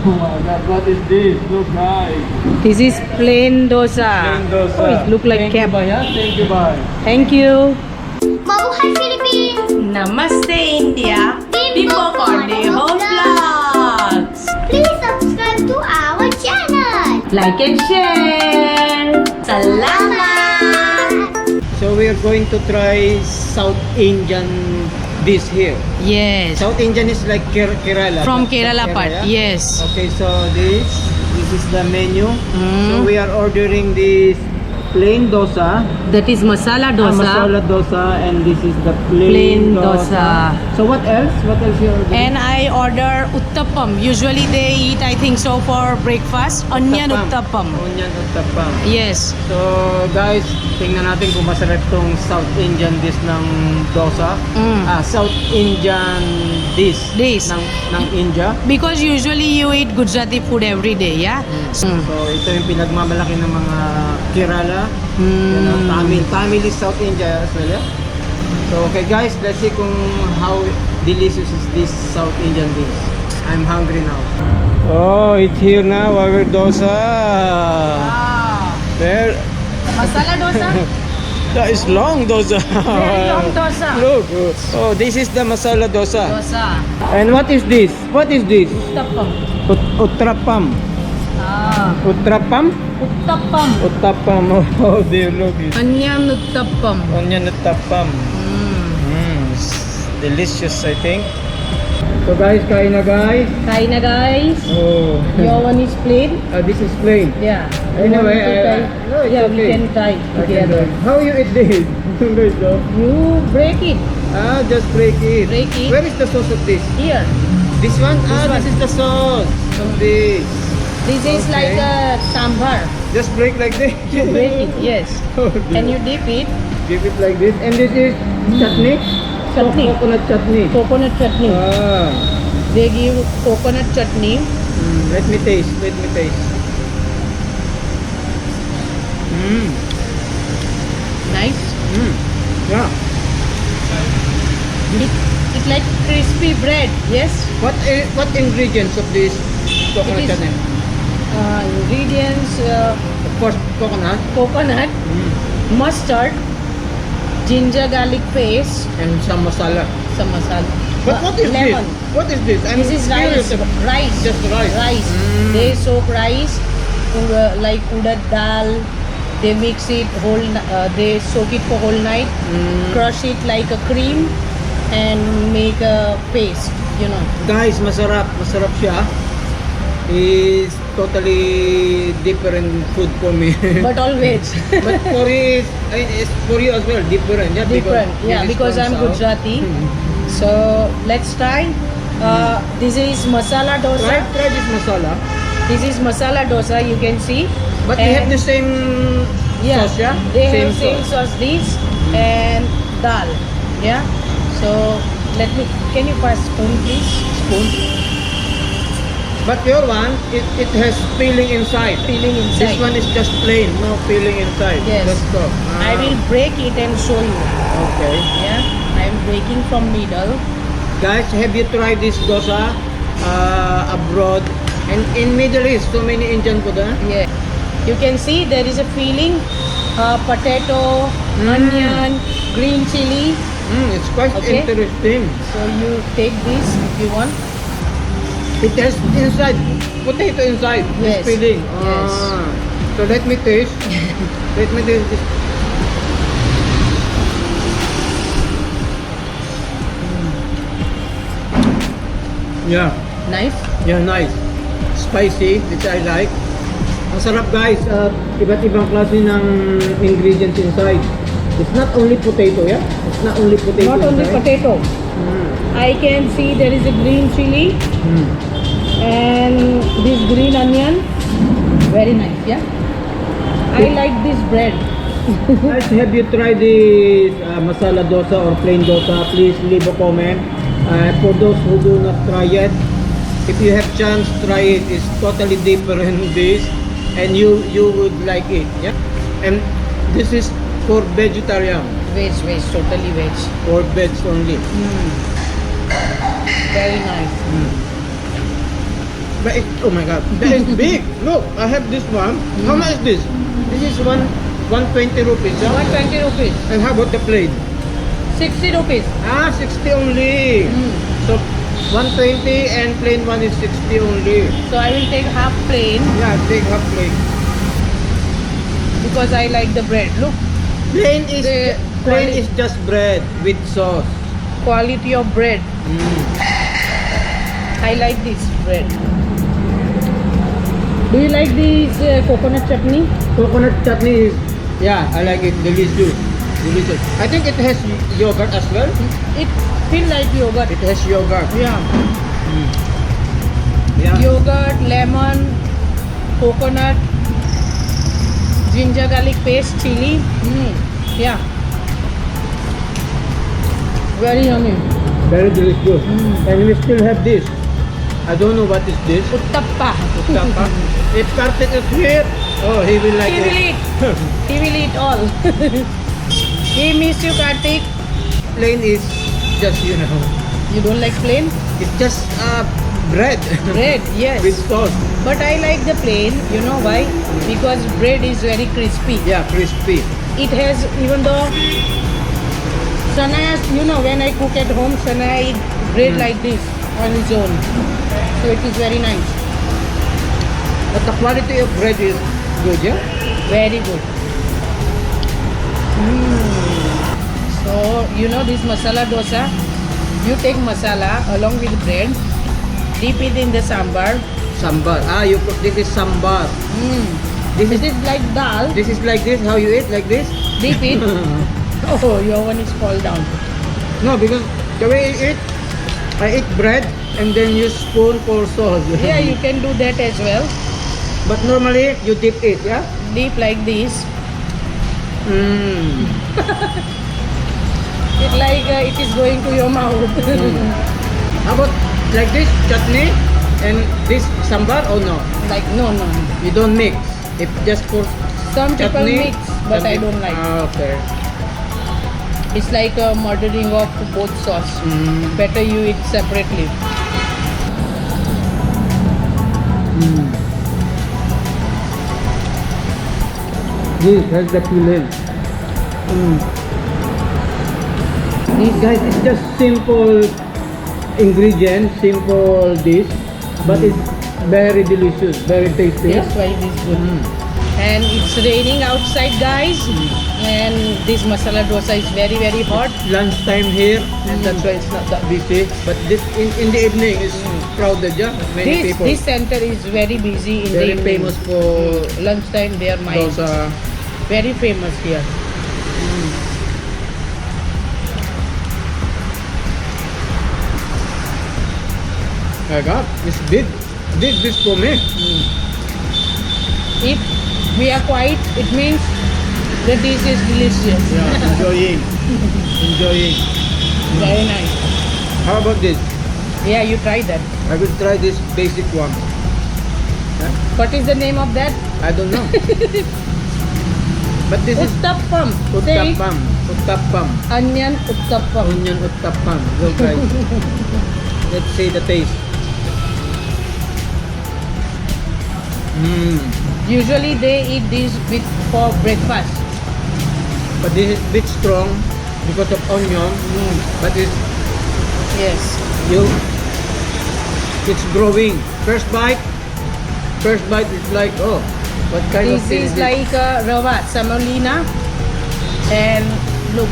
Oh my god, what is this? Look guys. This is plain dosa. Plain dosa. Oh, it look like Thank you, kebab. bye, yeah? Thank you, bye. Thank you. Mabuhay Philippines! Namaste India. Pipo Cornejo Vlogs. Please subscribe to our channel. Like and share. Salamat. So we are going to try South Indian dish here. Yes. South Indian is like Kerala. From Kerala part. yeah? Yes. Okay, so this is the menu. Mm. So we are ordering this plain dosa, That is masala dosa. masala dosa, and this is the Plain plain dosa. So what else? What else you ordering? And I order uttapam. Usually they eat, I think so, for breakfast. Onion uttapam. Onion uttapam. Yes. So guys, tingnan natin kung masarap tong South Indian dish ng dosa. South Indian dish Dish. ng India. Because usually you eat Gujarati food every day, yeah? So ito yung pinagmamalaki ng mga Kerala. You know, Tamil is South India as well, yeah? So okay guys, let's see kung how delicious is this South Indian dish. I'm hungry now. Oh, it's here now, our dosa. Wow. There, Masala dosa? that is long dosa. Very long dosa. Look, oh, this is the masala dosa. Dosa. And what is this? What is this? Uttapam. Utrapam. Utrapam? Uttapam. Uttapam. Oh dear, look. Onion uttapam. Onion uttapam. Delicious, I think. So guys, kain na guys. Kain na guys. Oh. Your one is plain? This is plain. Yeah. Anyway, no, it's yeah, we okay. can try I can together. do it. How you eat this? Guys, no? You break it Just break it. Break it. Where is the sauce of this? here. This one? one. This is the sauce of this. This is Okay. like a sambar. Just break like this. You break it, yes. Oh, dear. And you dip it. Give it like this. And this is chutney? Chutney. Coconut chutney. Coconut chutney. Ah. They give coconut chutney. Let me taste. Let me taste. Nice. Yeah. It's like crispy bread. Yes. What ingredients of this coconut It is- chutney? Ingredients: Of course, coconut. coconut, mustard, ginger garlic paste, And some masala. some masala. But what is lemon. this? What is this? I'm This is curious rice. about- Rice. Just rice. Rice. They soak rice like udad dal. They mix it whole. They soak it for whole night. Crush it like a cream and make a paste. You know. Guys, masarap. Masarap siya. Is totally different food for me. But all veg. But for it, it's for you as well, different. Yeah, Different. Yeah, this is because from I'm South. Gujarati. So let's try. This is masala dosa. Try this masala. This is masala dosa. You can see. But they have the same yeah, sauce, yeah? they have same sauce this and dal. Yeah. So can you pass spoon please? Spoon. But your one, it has filling inside. Filling This inside. one is just plain, no filling inside. Yes. Let's go. I will break it and show you. Okay. Yeah. I am breaking from middle. Guys, have you tried this dosa abroad? And in Middle East, so many Indian food, huh? Yeah. You can see there is a filling. Potato, onion, green chili. It's quite Okay. interesting. So you take this if you want. It has inside, potato inside, this Yes. filling. Yes. So let me taste. Let me taste this. Yeah. Nice. Yeah, nice. Spicy, which I like. Masarap guys. Iba't ibang klase ng ingredients inside. It's not only potato, yeah? It's not only potato Not only inside. potato. I can see there is a green chili and this green onion. Very nice, yeah. I like this bread. Guys, have you tried this masala dosa or plain dosa? Please leave a comment. For those who do not try yet, if you have chance, try it. It's totally different dish, and you would like it. Yeah. And this is for vegetarian, Veg, totally veg. or veg only. Very nice. But it, oh my god, that is big. Look, I have this one. How much is this? This is 120 rupees. Yeah? 120 rupees. And how about the plain? 60 rupees. Ah, 60 only. So 120 and plain one is 60 only. So I will take half plain Yeah, take half plain. because I like the bread. Look, Plain is The plain quali- is just bread with sauce. quality of bread. I like this bread. Do you like this coconut chutney? Coconut chutney is, yeah, I like it. Delicious. Delicious. I think it has yogurt as well. It feel like yogurt. It has yogurt. Yeah. Yeah. Yogurt, lemon, coconut, ginger garlic paste, chili. Yeah. Very yummy. Very delicious. And we still have this. I don't know what is this. Uttappa. Uttappa. If Karthik is here, oh, he will like He will it. eat. He will eat all. He miss you, Karthik. Plain is just, you know, You don't like plain? it's just bread. Bread, yes. With sauce. But I like the plain. You know why? Because bread is very crispy. Yeah, crispy. It has, even though Sanaya, you know, when I cook at home, Sanaya eat bread like this on its own. So it is very nice. But the quality of bread is good, yeah? Very good. So, you know this masala dosa? You take masala along with bread, dip it in the sambar. Sambar. Ah, you put, this is sambar. This It is is like dal. this is like this, how you eat, like this? Dip it. Oh, your one is fall down. No, because the way I eat bread and then use spoon for sauce. Yeah, you can do that as well. But normally you dip it, yeah? Dip like this. It like it is going to your mouth. How about like this chutney and this sambar or no? Like no. You don't mix. If just for Some people chutney. mix, but I don't like. Ah, okay. It's like a murdering of both sauce. Better you eat separately. This has the filling. These guys, it's just simple ingredients, simple dish, but it's very delicious, very tasty. That's why it is good. And it's raining outside, guys. And this masala dosa is very, very hot. Lunchtime here, and that's why it's not that busy. But this in the evening is crowded, yeah. Many people. This center is very busy in Very the evening. famous for Lunchtime, they are mine. dosa. Very famous here. My God, it's big. Big dish for me. If we are quiet, it means the dish is delicious. Yeah, enjoying. Enjoying. Very nice. How about this? Yeah, you try that. I will try this basic one. What is the name of that? I don't know. But this is Uttappam. Say uttapam. Uttapam. onion uttappam. Onion uttapam. We'll try. Let's see the taste. Usually they eat this with for breakfast. But this is a bit strong because of onion. But Yes. it's growing. First bite is like, oh, what kind of This thing is like rava, semolina. And look,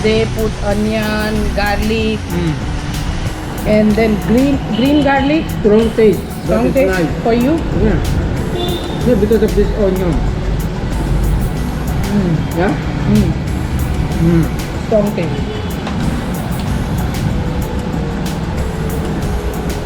they put onion, garlic, and then green garlic. strong taste. That Strong is taste nice. for you. Yeah. Yeah, because of this onion. Yeah. Strong taste.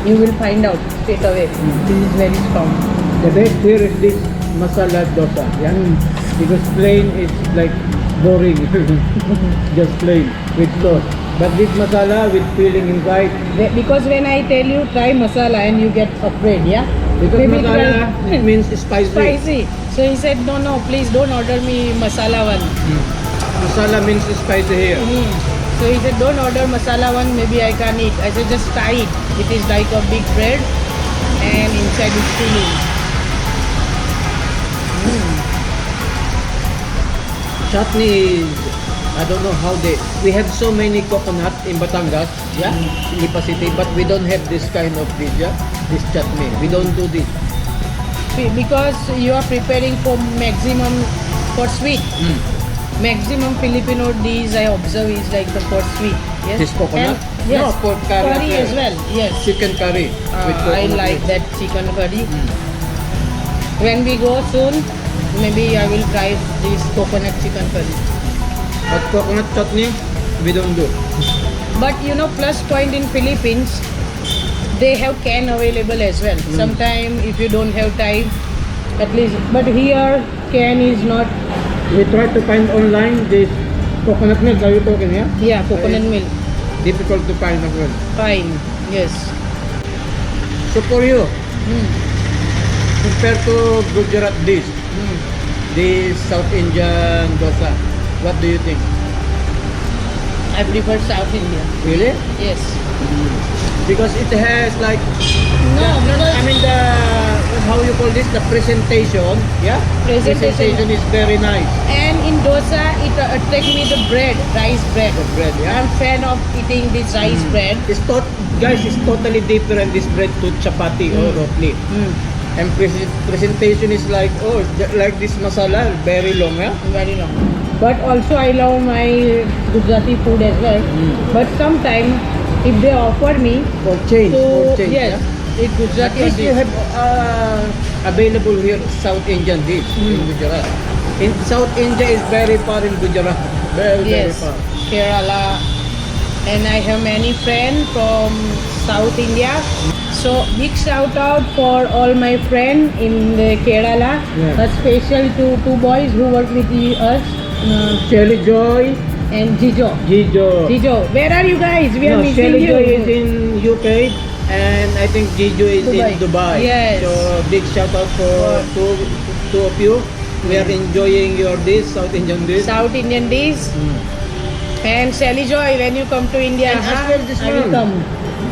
You will find out straight away. This is very strong. The best here is this masala dosa. Yeah. Because plain is like boring. Just plain with sauce. But this masala with filling inside. Because when I tell you try masala and you get afraid, yeah? Because Maybe masala try- it means spicy. Spicy. So he said, no, please don't order me masala one. Masala means spicy here. So he said, don't order masala one, maybe I can eat. I said, just try it. It is like a big bread and outside is cooling. Chutney is, I don't know how we have so many coconut in Batangas, yeah, Lipa City, but we don't have this kind of dish, yeah, this chutney. We don't do this. Because you are preparing for maximum for sweet. Maximum Filipino dish I observe is like the for sweet. Yes. This coconut? And, yes. No, for curry as well. Yes. Chicken curry with I coconut like mix. that chicken curry. When we go soon, maybe I will try this coconut chicken curry. But coconut chutney, we don't do. But you know, plus point in Philippines, they have can available as well. Sometime if you don't have time, at least. But here can is not. We try to find online this coconut milk. Are you talking, yeah? Yeah, coconut milk. Difficult to find as well. Fine. Yes. So for you, Mm. compared to Gujarat dish, Mm. this South Indian dosa, what do you think? I prefer South India. Really? Yes. Because it has like No, because I mean the how you call this, the presentation, yeah? Presentation. Is very nice. and in dosa it attract me the bread, rice bread. The bread, yeah. I'm fan of eating this rice bread. Guys, it's totally different this bread to chapati or roti. And presentation is like like this masala, very long, yeah. Very long. But also I love my Gujarati food as well. But sometimes if they offer me For change, to yeah? yes, it At Gujarati least you dish. have available here South Indian dish in Gujarat. In South India is very far in Gujarat. Very Yes, far. Kerala. And I have many friends from South India. So big shout out for all my friends in the Kerala. Yeah. A special to two boys who work with us, Shelly Joy, and Jijo. Jijo. Jijo, where are you guys? We are No, missing Shelly you. Joy is in UK and I think Jijo is in Dubai. Yes. So big shout out for two of you. We are enjoying your dish, South Indian dish. South Indian dish. And Sally Joy, when you come to India, And as well this I will one. come.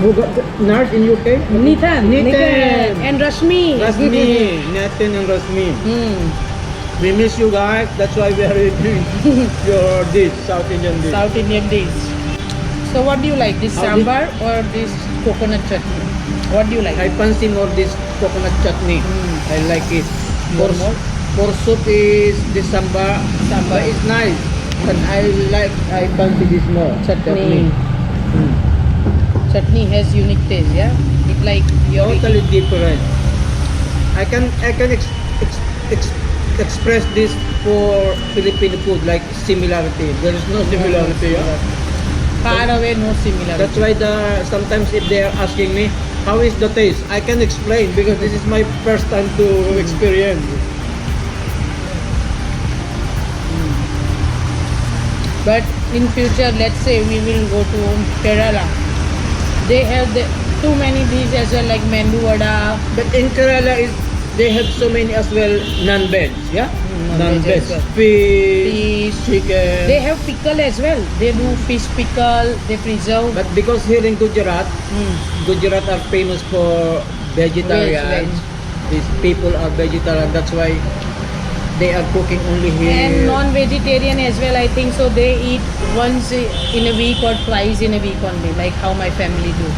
Who got nurse in UK? Nithan, Nithan. and Rashmi. Rasmi, Nathan and Rasmi. Hmm. We miss you guys. That's why we are eating your dish, South Indian dish. South Indian dish. So what do you like, this How sambar or this coconut chutney? What do you like? I fancy more this coconut chutney. I like it. More? For soup is this sambar. Sambar. But it's nice. But I fancy this more. Chutney. Chutney has unique taste, yeah? It like your Totally different. I can express this for Filipino food like similarity. There is no similarity. Yeah? far away, no similarity. That's why sometimes if they are asking me how is the taste, I can explain because this is my first time to experience. But in future, let's say we will go to Kerala. They have too many dishes as well, like mendu vada. But in Kerala they have so many as well non-veg, yeah? Non-veg Non-veg, as well. fish, Fish. chicken. They have pickle as well. They do fish pickle. They preserve. But because here in Gujarat, Mm. Gujarat are famous for vegetarian. Veg. These people are vegetarian. That's why they are cooking only here. And non-vegetarian as well, I think so. They eat once in a week or twice in a week only, like how my family do.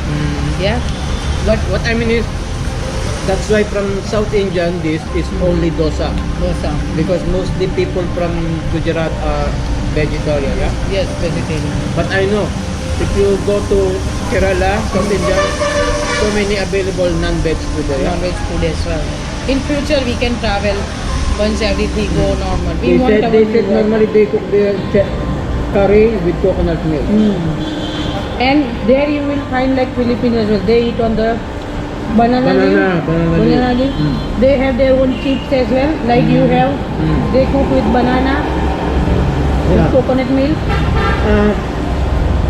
Yeah. But what I mean is, that's why from South Indian this is only dosa. Dosa. Because mostly people from Gujarat are vegetarian, yeah? Yes, vegetarian. But I know, if you go to Kerala, South India, so many available non-veg food there. Yeah? Non-veg food as well. In future, we can travel once everything go normal. We They want said, our they said viewer- normally they cook their curry with coconut milk. And there you will find like Filipinos as well. They eat on the banana leaf. Banana leaf. Leaf. They have their own chips as well, like you have. They cook with banana, with Yeah. coconut milk.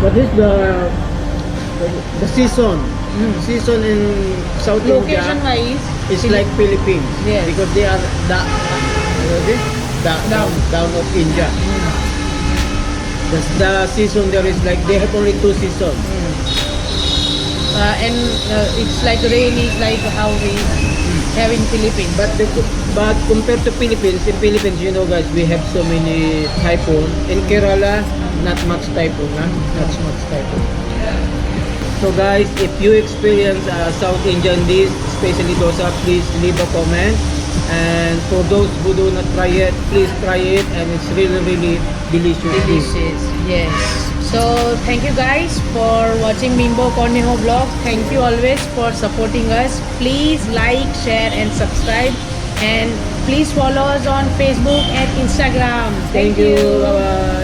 What is the season? Season in South India Location wise, is like Philippines. Yes. Because they are down of India. The season there is like, they have only 2 seasons. and it's like rain is like how we have in Philippines. But compared to Philippines, in Philippines, you know guys, we have so many typhoon. In Kerala, not much typhoon, huh? Not much typhoon. So guys, if you experience South Indian dish, especially dosa, please leave a comment. And for those who do not try it, please try it, and it's really delicious. Delicious, yes. So thank you guys for watching Bimbo Cornejo vlog. Thank you always for supporting us. Please like, share and subscribe, and please follow us on Facebook and Instagram. Thank you. Bye bye.